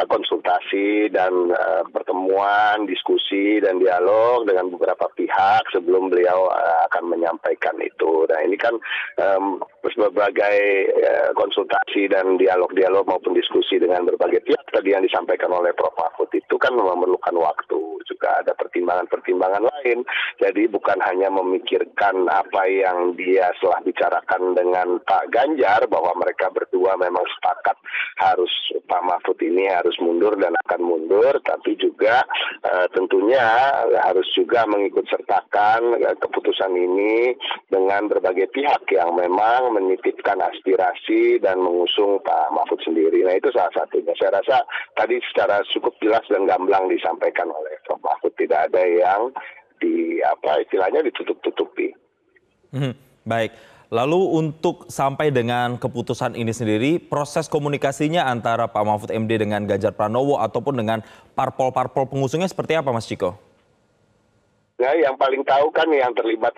konsultasi dan pertemuan, diskusi dan dialog dengan beberapa pihak sebelum beliau akan menyampaikan itu. Nah ini kan berbagai konsultasi dan dialog-dialog maupun diskusi dengan berbagai pihak tadi yang disampaikan oleh Prof. Mahfud itu kan memerlukan waktu, juga ada pertimbangan-pertimbangan lain. Jadi bukan hanya memikirkan apa yang dia setelah bicarakan dengan Pak Ganjar bahwa mereka berdua memang sepakat harus Pak Mahfud ini harus mundur dan akan mundur, tapi juga tentunya harus juga mengikut sertakan keputusan ini dengan berbagai pihak yang memang menitipkan aspirasi dan mengusung Pak Mahfud sendiri. Nah itu salah satunya. Saya rasa tadi secara cukup jelas dan gamblang disampaikan oleh Prof. Mahfud, tidak ada yang istilahnya ditutup-tutupi. Baik. Lalu untuk sampai dengan keputusan ini sendiri, proses komunikasinya antara Pak Mahfud MD dengan Ganjar Pranowo ataupun dengan parpol-parpol pengusungnya seperti apa, Mas Ciko? Nah, yang paling tahu kan yang terlibat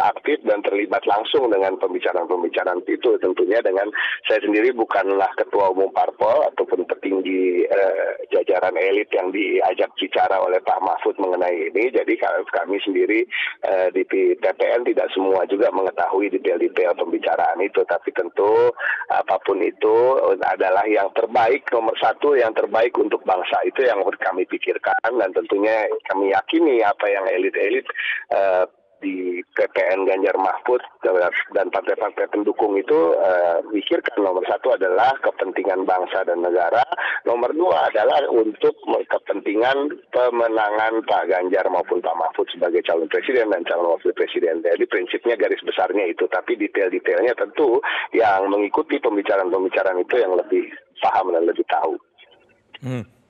aktif dan terlibat langsung dengan pembicaraan-pembicaraan itu tentunya dengan saya sendiri bukanlah ketua umum parpol ataupun petinggi jajaran elit yang diajak bicara oleh Pak Mahfud mengenai ini. Jadi kami sendiri di TPN tidak semua juga mengetahui detail-detail pembicaraan itu. Tapi tentu apapun itu adalah yang terbaik, nomor satu yang terbaik untuk bangsa. Itu yang kami pikirkan dan tentunya kami yakini apa yang elit-elit di TPN Ganjar Mahfud dan partai-partai pendukung itu pikirkan. Nomor satu adalah kepentingan bangsa dan negara. Nomor dua adalah untuk kepentingan pemenangan Pak Ganjar maupun Pak Mahfud sebagai calon presiden dan calon wakil presiden. Jadi prinsipnya garis besarnya itu, tapi detail-detailnya tentu yang mengikuti pembicaraan-pembicaraan itu yang lebih paham dan lebih tahu.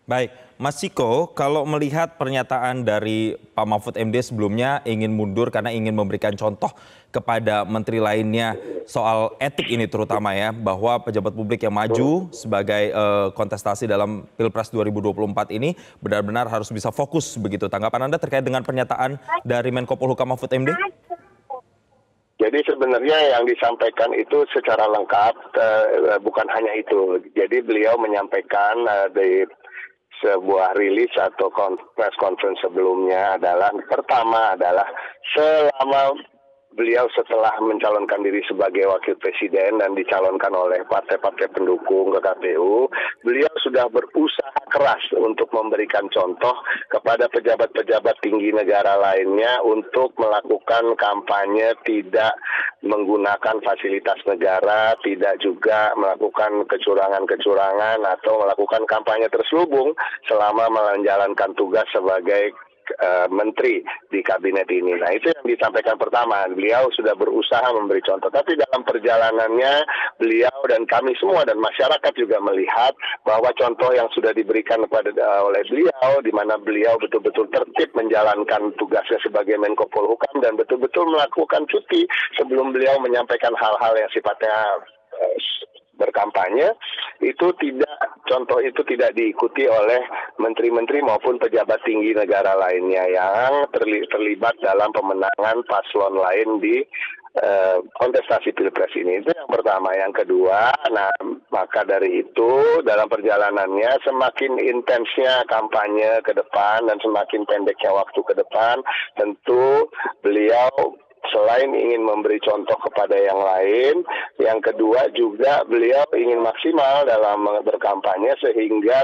Baik, Mas Ciko, kalau melihat pernyataan dari Pak Mahfud MD sebelumnya ingin mundur karena ingin memberikan contoh kepada menteri lainnya soal etik ini terutama ya, bahwa pejabat publik yang maju sebagai kontestasi dalam Pilpres 2024 ini benar-benar harus bisa fokus begitu. Tanggapan Anda terkait dengan pernyataan dari Menko Polhukam Mahfud MD? Jadi sebenarnya yang disampaikan itu secara lengkap, bukan hanya itu. Jadi beliau menyampaikan di sebuah rilis atau press conference sebelumnya adalah, pertama adalah selama beliau setelah mencalonkan diri sebagai wakil presiden dan dicalonkan oleh partai-partai pendukung ke KPU, beliau sudah berusaha keras untuk memberikan contoh kepada pejabat-pejabat tinggi negara lainnya untuk melakukan kampanye tidak menggunakan fasilitas negara, tidak juga melakukan kecurangan-kecurangan atau melakukan kampanye terselubung selama menjalankan tugas sebagai menteri di kabinet ini. Nah itu yang disampaikan pertama, beliau sudah berusaha memberi contoh, tapi dalam perjalanannya beliau dan kami semua dan masyarakat juga melihat bahwa contoh yang sudah diberikan oleh beliau, di mana beliau betul-betul tertib menjalankan tugasnya sebagai Menko Polhukam dan betul-betul melakukan cuti sebelum beliau menyampaikan hal-hal yang sifatnya berkampanye, contoh itu tidak diikuti oleh menteri-menteri maupun pejabat tinggi negara lainnya yang terlibat dalam pemenangan paslon lain di kontestasi Pilpres ini. Itu yang pertama. Yang kedua, maka dari itu dalam perjalanannya semakin intensnya kampanye ke depan dan semakin pendeknya waktu ke depan, tentu beliau selain ingin memberi contoh kepada yang lain, yang kedua juga beliau ingin maksimal dalam berkampanye sehingga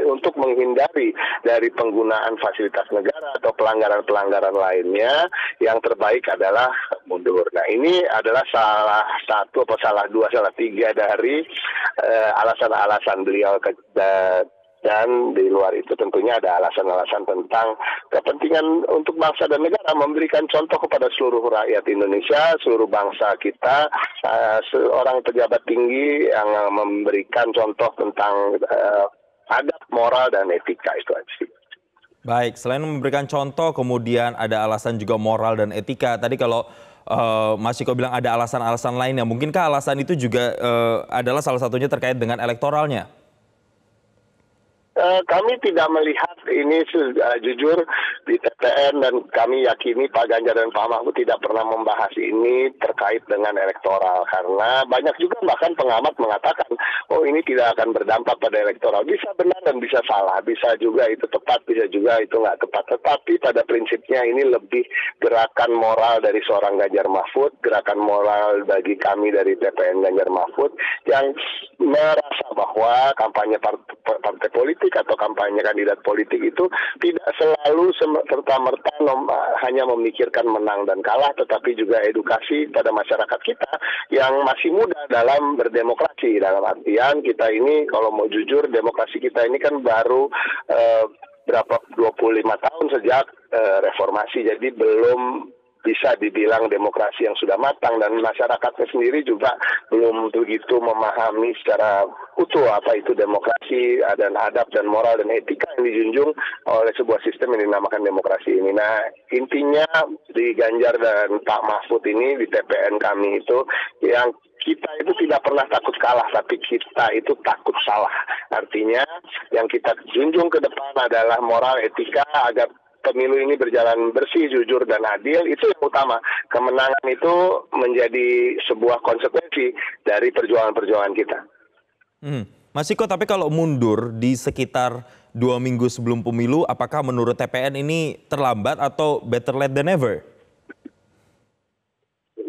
untuk menghindari dari penggunaan fasilitas negara atau pelanggaran-pelanggaran lainnya, yang terbaik adalah mundur. Nah ini adalah salah tiga dari alasan-alasan beliau dan di luar itu tentunya ada alasan-alasan tentang kepentingan untuk bangsa dan negara, memberikan contoh kepada seluruh rakyat Indonesia, seluruh bangsa kita, seorang pejabat tinggi yang memberikan contoh tentang adab, moral, dan etika itu aja. Baik, selain memberikan contoh, kemudian ada alasan juga moral dan etika. Tadi kalau Mas Ciko bilang ada alasan-alasan lainnya, mungkinkah alasan itu juga adalah salah satunya terkait dengan elektoralnya? Kami tidak melihat ini jujur di TPN, dan kami yakini Pak Ganjar dan Pak Mahfud tidak pernah membahas ini terkait dengan elektoral, karena banyak juga bahkan pengamat mengatakan oh ini tidak akan berdampak pada elektoral. Bisa benar dan bisa salah, bisa juga itu tepat, bisa juga itu nggak tepat. Tetapi pada prinsipnya ini lebih gerakan moral dari seorang Ganjar Mahfud, gerakan moral bagi kami dari TPN Ganjar Mahfud yang merasa bahwa kampanye partai politik atau kampanye kandidat politik itu tidak selalu serta-merta hanya memikirkan menang dan kalah, tetapi juga edukasi pada masyarakat kita yang masih muda dalam berdemokrasi. Dalam artian kita ini kalau mau jujur, demokrasi kita ini kan baru berapa 25 tahun sejak reformasi, jadi belum bisa dibilang demokrasi yang sudah matang, dan masyarakatnya sendiri juga belum begitu memahami secara utuh apa itu demokrasi dan adab dan moral dan etika yang dijunjung oleh sebuah sistem yang dinamakan demokrasi ini. Nah, intinya di Ganjar dan Pak Mahfud ini di TPN kami itu yang kita itu tidak pernah takut kalah, tapi kita itu takut salah. Artinya yang kita junjung ke depan adalah moral, etika, agar pemilu ini berjalan bersih, jujur, dan adil. Itu yang utama. Kemenangan itu menjadi sebuah konsekuensi dari perjuangan-perjuangan kita. Mas Ciko, tapi kalau mundur di sekitar 2 minggu sebelum pemilu, apakah menurut TPN ini terlambat atau better late than never?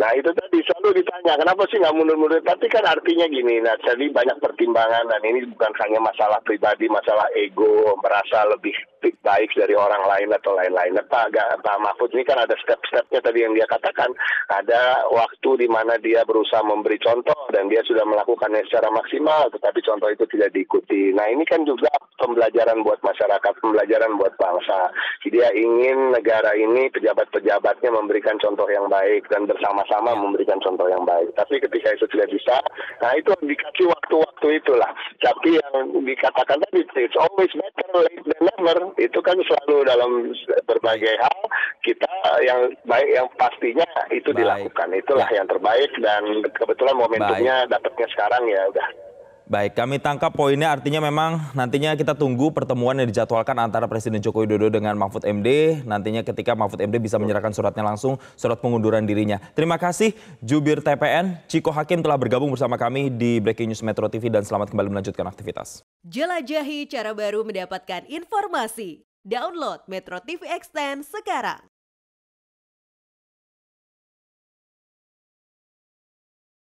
Nah itu tadi selalu ditanya, kenapa sih nggak mundur-mundur? Tapi kan artinya gini, nah tadi banyak pertimbangan, dan ini bukan hanya masalah pribadi, masalah ego, merasa lebih baik dari orang lain atau lain-lain. Pak Mahfud ini kan ada step-stepnya tadi yang dia katakan. Ada waktu di mana dia berusaha memberi contoh, dan dia sudah melakukannya secara maksimal, tetapi contoh itu tidak diikuti. Nah ini kan juga pembelajaran buat masyarakat, pembelajaran buat bangsa. Dia ingin negara ini, pejabat-pejabatnya memberikan contoh yang baik, dan bersama-sama memberikan contoh yang baik. Tapi ketika itu tidak bisa, nah itu dikasih waktu-waktu itulah. Tapi yang dikatakan tadi, it's always better late than never. Itu kan selalu dalam berbagai hal kita yang baik, yang pastinya itu dilakukan. Itulah yang terbaik, dan kebetulan momentumnya dapatnya sekarang, ya udah. Baik, kami tangkap poinnya, artinya memang nantinya kita tunggu pertemuan yang dijadwalkan antara Presiden Joko Widodo dengan Mahfud MD. Nantinya ketika Mahfud MD bisa menyerahkan suratnya langsung, surat pengunduran dirinya. Terima kasih Jubir TPN, Ciko Hakim telah bergabung bersama kami di Breaking News Metro TV, dan selamat kembali melanjutkan aktivitas. Jelajahi cara baru mendapatkan informasi. Download Metro TV Extend sekarang.